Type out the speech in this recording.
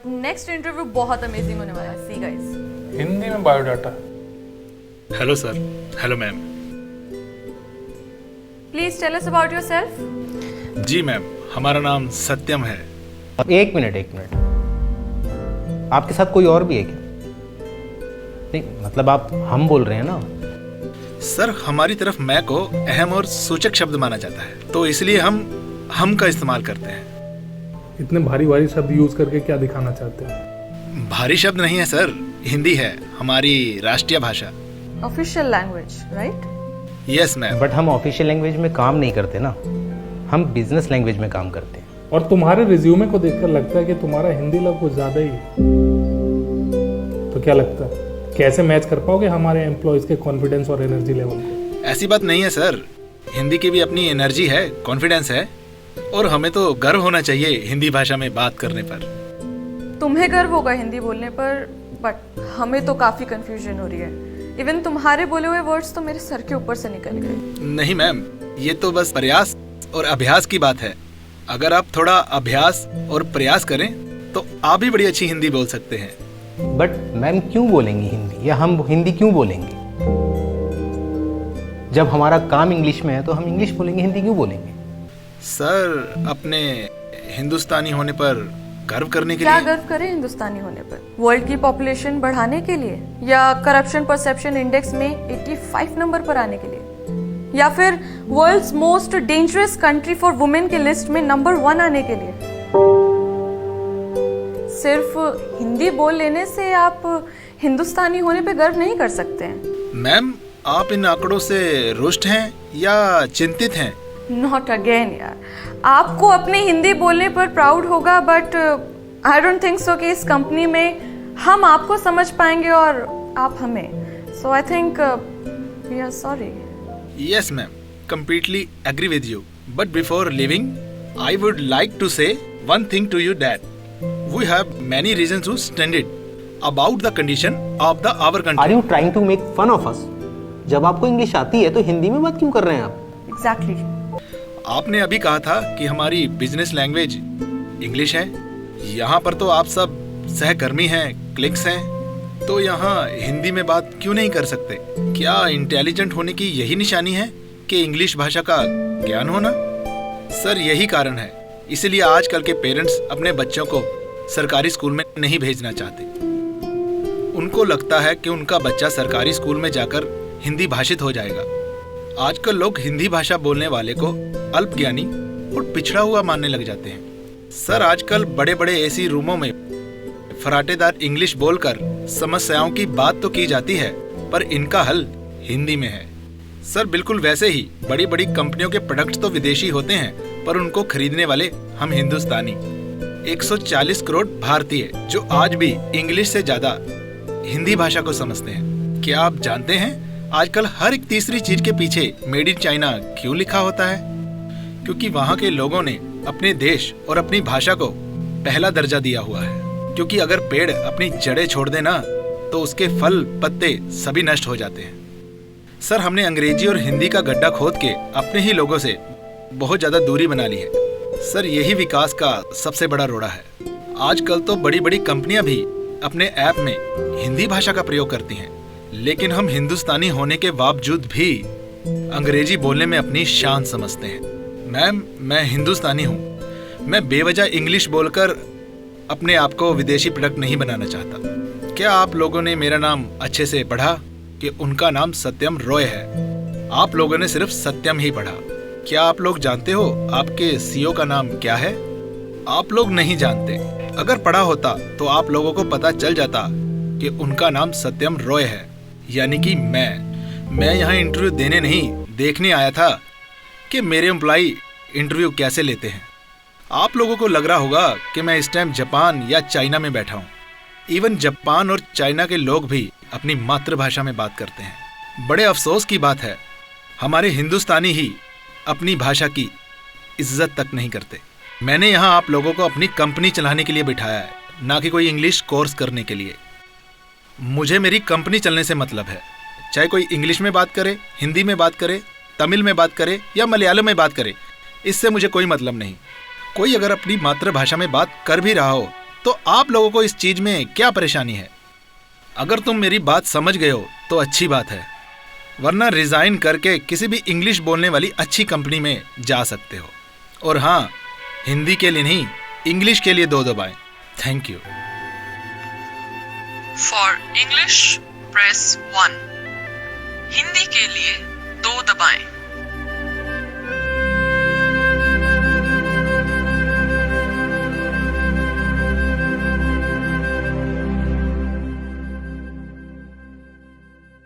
Next interview बहुत amazing होने वाला है, सी गाइस। हिंदी में biodata. Hello sir. Hello ma'am. Please tell us about yourself. जी मैम, हमारा नाम सत्यम है। अब एक मिनट, आपके साथ कोई और भी है क्या? नहीं मतलब आप हम बोल रहे हैं ना। सर हमारी तरफ मैं को अहम और सूचक शब्द माना जाता है, तो इसलिए हम का इस्तेमाल करते हैं। इतने भारी भारी शब्द यूज करके क्या दिखाना चाहते हैं? भारी शब्द नहीं है सर, हिंदी है हमारी राष्ट्रीय भाषा। Official language, right? Yes ma'am. But हम ऑफिशियल लैंग्वेज में काम नहीं करते ना, हम बिजनेस लैंग्वेज में काम करते हैं। और तुम्हारे रिज्यूमे को देखकर लगता है कि तुम्हारा हिंदी लेवल कुछ ज्यादा ही है। तो क्या लगता है कैसे मैच कर पाओगे हमारे एम्प्लॉयज के कॉन्फिडेंस और एनर्जी लेवल को? ऐसी बात नहीं है सर, हिंदी की भी अपनी एनर्जी है, कॉन्फिडेंस है, और हमें तो गर्व होना चाहिए हिंदी भाषा में बात करने पर। तुम्हें गर्व होगा हिंदी बोलने पर, बट हमें तो काफी कंफ्यूजन हो रही है। इवन तुम्हारे बोले हुए वर्ड्स तो मेरे सर के ऊपर से निकल गए। नहीं मैम, ये तो बस प्रयास और अभ्यास की बात है। अगर आप थोड़ा अभ्यास और प्रयास करें तो आप भी बड़ी अच्छी हिंदी बोल सकते हैं। बट मैम क्यों बोलेंगी हिंदी, या हम हिंदी क्यों बोलेंगे? जब हमारा काम इंग्लिश में है तो हम इंग्लिश बोलेंगे, हिंदी क्यों बोलेंगे? सर अपने हिंदुस्तानी होने पर गर्व करने के क्या लिए। गर्व करें हिंदुस्तानी होने पर? वर्ल्ड की पॉपुलेशन बढ़ाने के लिए, या करप्शन परसेप्शन इंडेक्स में 85 नंबर पर आने के लिए, या फिर world's most dangerous country for women के लिस्ट में नंबर 1 आने के लिए? सिर्फ हिंदी बोल लेने से आप हिंदुस्तानी होने पे गर्व नहीं कर सकते हैं। मैम आप इन आंकड़ों से रुष्ट हैं या चिंतित हैं? नॉट अगेन यार, आपको अपनी हिंदी बोलने पर प्राउड होगा, but I don't think so कि इस कंपनी में हम आपको समझ पाएंगे और आप हमें। So I think we are sorry. Yes ma'am, completely agree with you. But before leaving, I would like to say one thing to you that we have many reasons to stand it about the condition of our country. Are you trying to make fun of us? जब आपको English आती है तो हिंदी में बात क्यों कर रहे हैं आप? एग्जैक्टली। आपने अभी कहा था कि हमारी बिजनेस लैंग्वेज इंग्लिश है। यहाँ पर तो आप सब सहकर्मी हैं, क्लिक्स हैं, तो यहाँ हिंदी में बात क्यों नहीं कर सकते? क्या इंटेलिजेंट होने की यही निशानी है कि इंग्लिश भाषा का ज्ञान होना? सर यही कारण है, इसलिए आजकल के पेरेंट्स अपने बच्चों को सरकारी स्कूल में नहीं भेजना चाहते। उनको लगता है कि उनका बच्चा सरकारी स्कूल में जाकर हिंदी भाषित हो जाएगा। आजकल लोग हिंदी भाषा बोलने वाले को अल्पज्ञानी और पिछड़ा हुआ मानने लग जाते हैं। सर आजकल बड़े बड़े एसी रूमों में फराटेदार इंग्लिश बोलकर समस्याओं की बात तो की जाती है, पर इनका हल हिंदी में है। सर बिल्कुल वैसे ही बड़ी बड़ी कंपनियों के प्रोडक्ट्स तो विदेशी होते हैं, पर उनको खरीदने वाले हम हिंदुस्तानी। 140 करोड़ भारतीय जो आज भी इंग्लिश से ज्यादा हिंदी भाषा को समझते हैं। क्या आप जानते हैं आजकल हर एक तीसरी चीज के पीछे मेड इन चाइना क्यों लिखा होता है? क्योंकि वहाँ के लोगों ने अपने देश और अपनी भाषा को पहला दर्जा दिया हुआ है। क्योंकि अगर पेड़ अपनी जड़ें छोड़ देना तो उसके फल पत्ते सभी नष्ट हो जाते हैं। सर हमने अंग्रेजी और हिंदी का गड्ढा खोद के अपने ही लोगों से बहुत ज्यादा दूरी बना ली है। सर यही विकास का सबसे बड़ा रोड़ा है। आजकल तो बड़ी बड़ी कंपनियां भी अपने ऐप में हिंदी भाषा का प्रयोग करती हैं, लेकिन हम हिंदुस्तानी होने के बावजूद भी अंग्रेजी बोलने में अपनी शान समझते हैं। मैम मैं हिंदुस्तानी हूँ, मैं बेवजह इंग्लिश बोलकर अपने आप को विदेशी प्रोडक्ट नहीं बनाना चाहता। क्या आप लोगों ने मेरा नाम अच्छे से पढ़ा कि उनका नाम सत्यम रॉय है? आप लोगों ने सिर्फ सत्यम ही पढ़ा। क्या आप लोग जानते हो आपके सीईओ का नाम क्या है? आप लोग नहीं जानते। अगर पढ़ा होता तो आप लोगों को पता चल जाता कि उनका नाम सत्यम रॉय है, यानी कि मैं यहाँ इंटरव्यू देने नहीं देखने आया था कि मेरे एम्प्लॉय इंटरव्यू कैसे लेते हैं। आप लोगों को लग रहा होगा कि मैं इस टाइम जापान या चाइना में बैठा हूँ। इवन जापान और चाइना के लोग भी अपनी मातृभाषा में बात करते हैं। बड़े अफसोस की बात है, हमारे हिंदुस्तानी ही अपनी भाषा की इज्जत तक नहीं करते। मैंने यहाँ आप लोगों को अपनी कंपनी चलाने के लिए बिठाया है, ना कि कोई इंग्लिश कोर्स करने के लिए। मुझे मेरी कंपनी चलने से मतलब है, चाहे कोई इंग्लिश में बात करे, हिंदी में बात करे, तमिल में बात करे या मलयालम में बात करे, इससे मुझे कोई मतलब नहीं। कोई अगर अपनी मातृभाषा में बात कर भी रहा हो तो आप लोगों को इस चीज में क्या परेशानी है? अगर तुम मेरी बात समझ गए हो तो अच्छी बात है, वरना रिजाइन करके किसी भी इंग्लिश बोलने वाली अच्छी कंपनी में जा सकते हो। और हाँ, हिंदी के लिए नहीं, इंग्लिश के लिए 2 दबाएं। Thank you. For English press 1, Hindi के लिए 2 दबाएं।